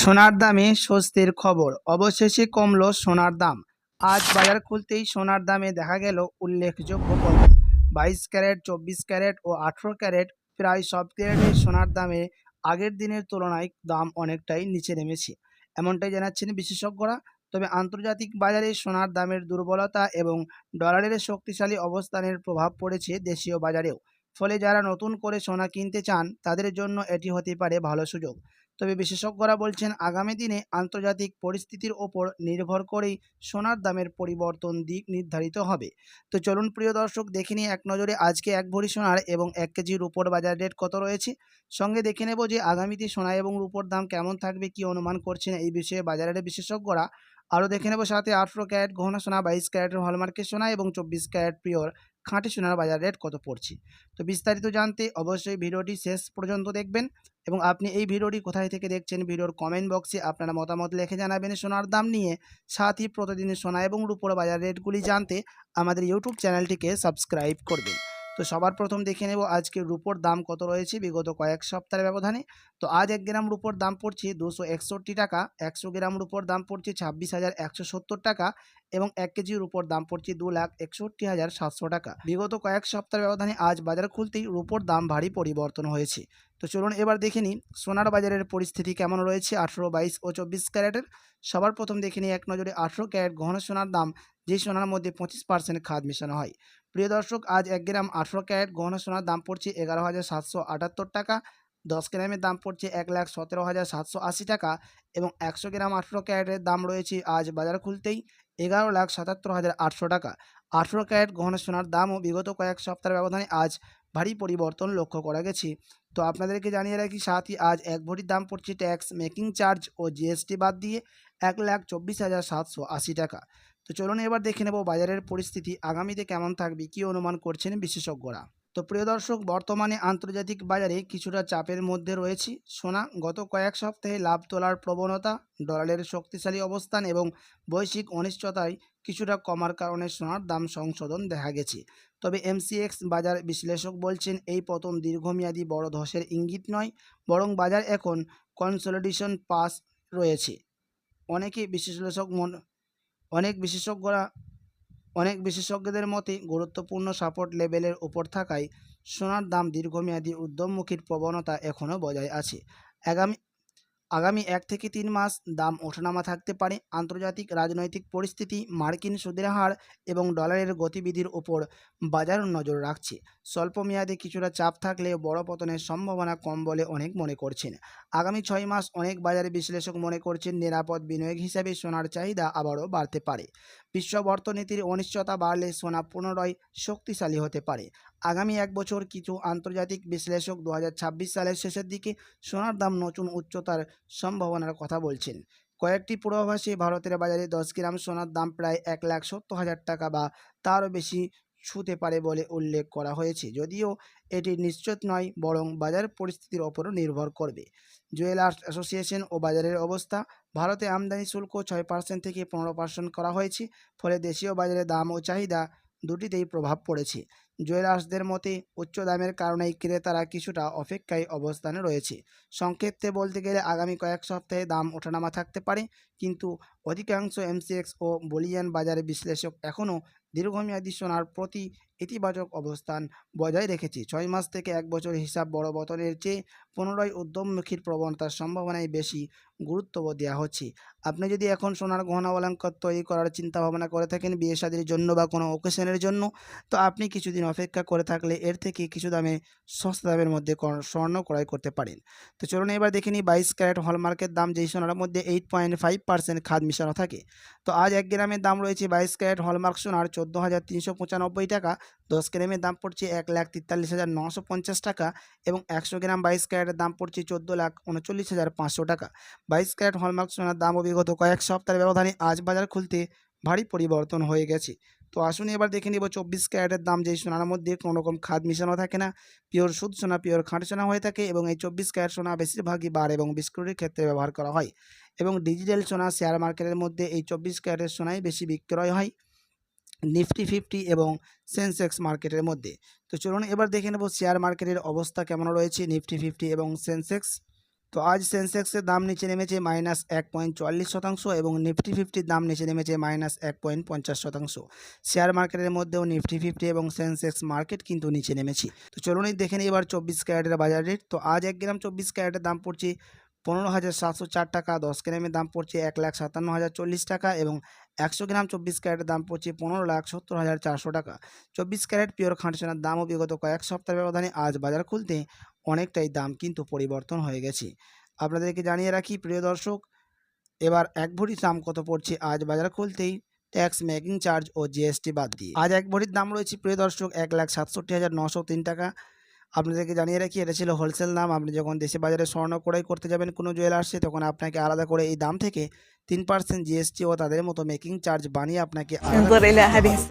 সোনার দামে স্বস্তির খবর, অবশেষে কমল সোনার দাম। আজ বাজার খুলতেই সোনার দামে দেখা গেল উল্লেখযোগ্য পতন। 22 ক্যারেট, 24 ক্যারেট ও 18 ক্যারেট প্রায় সব ক্যারেটে সোনার দামে আগের দিনের তুলনায় দাম অনেকটাই নিচে নেমেছে, এমনটাই জানাচ্ছেন বিশেষজ্ঞরা। তবে আন্তর্জাতিক বাজারে সোনার দামের দুর্বলতা এবং ডলারের শক্তিশালী অবস্থানের প্রভাব পড়েছে দেশীয় বাজারেও। ফলে যারা নতুন করে সোনা কিনতে চান তাদের জন্য এটি হতে পারে ভালো সুযোগ। তবে বিশেষজ্ঞরা বলছেন আগামী দিনে আন্তর্জাতিক পরিস্থিতির ওপর নির্ভর করেই সোনার দামের পরিবর্তন দিক নির্ধারিত হবে। তো চলুন প্রিয় দর্শক, দেখে নিই এক নজরে আজকে এক ভরি সোনার এবং 1 কেজি রূপোর বাজার রেট কত রয়েছে। সঙ্গে দেখে নেব যে আগামীতে সোনা এবং রূপোর দাম কেমন থাকবে, কি অনুমান করছেন এই বিষয়ে বাজারের বিশেষজ্ঞরা। আরও দেখে নেব সাথে 18 ক্যারেট গহনা সোনা, 22 ক্যারেটের হলমার্কের সোনা এবং 24 ক্যারেট পিওর খাঁটি সোনার বাজার রেট কত পড়ছে। তো বিস্তারিত জানতে অবশ্যই ভিডিওটি শেষ পর্যন্ত দেখবেন। এবং আপনি এই ভিডিওটি কোথায় থেকে দেখছেন, ভিডিওর কমেন্ট বক্সে আপনারা মতামত লিখে জানাবেন সোনার দাম নিয়ে। সাথই প্রতিদিন সোনা এবং রূপোর বাজার রেটগুলি জানতে আমাদের ইউটিউব চ্যানেলটিকে সাবস্ক্রাইব করবেন। তো সবার প্রথম দেখে নেব আজকে রূপোর দাম কত রয়েছে বিগত কয়েক সপ্তাহের ব্যবধানে। তো আজ 1 গ্রাম রূপোর দাম পড়ছে 261 টাকা, 100 গ্রাম রূপোর দাম পড়ছে 26,170 টাকা এবং 1 কেজি রূপোর দাম পড়ছে 2,61,700 টাকা। বিগত কয়েক সপ্তাহের ব্যবধানে আজ বাজার খুলতেই রূপোর দাম ভারী পরিবর্তন হয়েছে। তো চলুন এবার দেখে নিই সোনার বাজারের পরিস্থিতি কেমন রয়েছে 18, 22 ও 24 ক্যারেটের। সবার প্রথম দেখে নিই এক নজরে 18 ক্যারেট গহনা সোনার দাম, যেই সোনার মধ্যে 25% খাদ মেশানো হয়। প্রিয় দর্শক, আজ 1 গ্রাম 18 ক্যারেট গহনা সোনার দাম পড়ছে 11,778 টাকা, 10 গ্রামের দাম পড়ছে 1,17,780 টাকা এবং 100 গ্রাম 18 ক্যারেটের দাম রয়েছে আজ বাজার খুলতেই 11,77,800 টাকা। 18 ক্যারেট গহনা সোনার দামও বিগত কয়েক সপ্তাহের ব্যবধানে আজ ভারী পরিবর্তন লক্ষ্য করা গেছে। তো আপনাদেরকে জানিয়ে রাখি সাথই আজ এক ভরির দাম পড়ছে ট্যাক্স, মেকিং চার্জ ও জিএসটি বাদ দিয়ে 1,24,780 টাকা। তো চলুন এবার দেখে নেব বাজারের পরিস্থিতি আগামীতে কেমন থাকবে, কী অনুমান করছেন বিশেষজ্ঞরা। তো প্রিয় দর্শক, বর্তমানে আন্তর্জাতিক বাজারে কিছুটা চাপের মধ্যে রয়েছে সোনা। গত কয়েক সপ্তাহে লাভ তোলার প্রবণতা, ডলারের শক্তিশালী অবস্থান এবং বৈশ্বিক অনিশ্চয়তায় কিছুটা কমার কারণে সোনার দাম সংশোধন দেখা গেছে। তবে এমসিএক্স বাজার বিশ্লেষক বলছেন এই পতন দীর্ঘমেয়াদী বড় ধসের ইঙ্গিত নয়, বরং বাজার এখন কনসলিডেশন পাস রয়েছে। অনেকে বিশ্লেষক অনেক বিশেষজ্ঞদের মতে গুরুত্বপূর্ণ সাপোর্ট লেভেলের উপর থাকায় সোনার দাম দীর্ঘমেয়াদী ঊর্ধ্বমুখীর প্রবণতা এখনও বজায় আছে। আগামী আগামী 1 থেকে 3 মাস দাম ওঠানামা থাকতে পারে। আন্তর্জাতিক রাজনৈতিক পরিস্থিতি, মার্কিন সুদের হার এবং ডলারের গতিবিধির ওপর বাজার নজর রাখছে। স্বল্প মেয়াদে কিছুটা চাপ থাকলেও বড় পতনের সম্ভাবনা কম বলে অনেক মনে করছেন। আগামী 6 মাস অনেক বাজারে বিশ্লেষক মনে করছেন নিরাপদ বিনিয়োগ হিসাবে সোনার চাহিদা আবারও বাড়তে পারে। বিশ্ব অর্থনীতির অনিশ্চয়তা বাড়লে সোনা পুনরায় শক্তিশালী হতে পারে। আগামী 1 বছর কিছু আন্তর্জাতিক বিশ্লেষক 2026 সালের শেষের দিকে সোনার দাম নতুন উচ্চতার সম্ভাবনার কথা বলছেন। কয়েকটি পূর্বাভাসে ভারতের বাজারে 10 গ্রাম সোনার দাম প্রায় 1,70,000 টাকা বা তারও বেশি ছুঁতে পারে বলে উল্লেখ করা হয়েছে, যদিও এটি নিশ্চিত নয়, বরং বাজার পরিস্থিতির ওপরও নির্ভর করবে। জুয়েলার্স অ্যাসোসিয়েশন ও বাজারের অবস্থা, ভারতে আমদানি শুল্ক 6% থেকে 15% করা হয়েছে, ফলে দেশীয় বাজারে দাম ও চাহিদা দুটিতেই প্রভাব পড়েছে। জুয়েলার্সদের মতে উচ্চ দামের কারণেই ক্রেতারা কিছুটা অপেক্ষায় অবস্থানে রয়েছে। সংক্ষেপে বলতে গেলে আগামী কয়েক সপ্তাহে দাম ওঠানামা থাকতে পারে, কিন্তু অধিকাংশ এমসিএক্স ও বলিয়ান বাজারে বিশ্লেষক এখনও দীর্ঘমেয়াদী সোনার প্রতি ইতিবাচক অবস্থান বজায় রেখেছে। 6 মাস থেকে 1 বছর হিসাব বড় পতনের চেয়ে পুনরায় উদ্যমমুখীর প্রবণতার সম্ভাবনায় বেশি গুরুত্ব দেওয়া হচ্ছে। আপনি যদি এখন সোনার গহনা অলঙ্কার তৈরি করার চিন্তা ভাবনা করে থাকেন বিয়ে শাদীর জন্য বা কোনো অকেশনের জন্য, তো আপনি কিছুদিন অপেক্ষা করে থাকলে এর থেকে কিছু দামে সস্তা দামের মধ্যে স্বর্ণ ক্রয় করতে পারেন। তো চলুন এবার দেখে নিই 22 ক্যারেট হলমার্কের দাম, যেই সোনার মধ্যে 8.5% খাদ মিশানো থাকে। তো আজ 1 গ্রামের দাম রয়েছে 22 ক্যারেট হলমার্ক সোনার 14,395 টাকা, 10 গ্রামের দাম পড়ছে 1,43,950 টাকা এবং 100 গ্রাম 22 ক্যারেটের দাম পড়ছে 14,39,500 টাকা। 22 ক্যারেট হলমার্ক সোনার দামও বিগত কয়েক সপ্তাহের ব্যবধানে আজ বাজার খুলতে ভারী পরিবর্তন হয়ে গেছে। তো আসুন এবার দেখে নিব 24 ক্যারেটের দাম, যেই সোনার মধ্যে কোনো রকম খাদ মিশানো থাকে না, পিওর সুদ সোনা, পিওর খাঁটি সোনা হয়ে থাকে এবং এই 24 ক্যারেট সোনা বেশিরভাগই বার এবং বিস্কুটের ক্ষেত্রে ব্যবহার করা হয় এবং ডিজিটাল সোনা শেয়ার মার্কেটের মধ্যে এই 24 ক্যারেটের সোনাই বেশি বিক্রয় হয় নিফটি 50 এবং সেন্সেক্স মার্কেটের মধ্যে। তো চলুন এবার দেখে নেব শেয়ার মার্কেটের অবস্থা কেমন রয়েছে নিফটি 50 এবং সেন্সেক্স। তো আজ সেন্সেক্সের দাম নিচে নেমেছে -1.44% এবং নিফটি ফিফটির দাম নিচে নেমেছে -1.50%। শেয়ার মার্কেটের মধ্যেও নিফটি ফিফটি এবং সেন্সেক্স মার্কেট কিন্তু নিচে নেমেছে। তো চলুন দেখে নিই এবার 24 ক্যারেটের বাজার রেট। তো আজ 1 গ্রাম 24 ক্যারেটের দাম পড়ছে 15,704 টাকা, 10 গ্রামের দাম পড়ছে 1,57,040 টাকা এবং 100 গ্রাম 24 ক্যারেটের দাম পড়ছে 15,70,400 টাকা। 24 ক্যারেট পিওর খাঁটি সোনার দামও বিগত কয়েক সপ্তাহের ব্যবধানে আজ বাজার খুলতে অনেকটাই দাম কিন্তু পরিবর্তন হয়ে গেছে। আপনাদেরকে জানিয়ে রাখি প্রিয় দর্শক, এবার 1 ভরির দাম কত পড়ছে আজ বাজার খুলতেই ট্যাক্স মেকিং চার্জ ও জিএসটি বাদ দিয়ে। আজ 1 ভরির দাম রয়েছে প্রিয় দর্শক 1,67,903 টাকা। আপনাদেরকে জানিয়ে রাখি এটা ছিল হোলসেল দাম। আপনি যখন দেশে বাজারে স্বর্ণ ক্রয় করতে যাবেন কোনো জুয়েলার্সে, তখন আপনাকে আলাদা করে এই দাম থেকে 3% জিএসটি ও তাদের মতো মেকিং চার্জ বানিয়ে আপনাকে আলাদা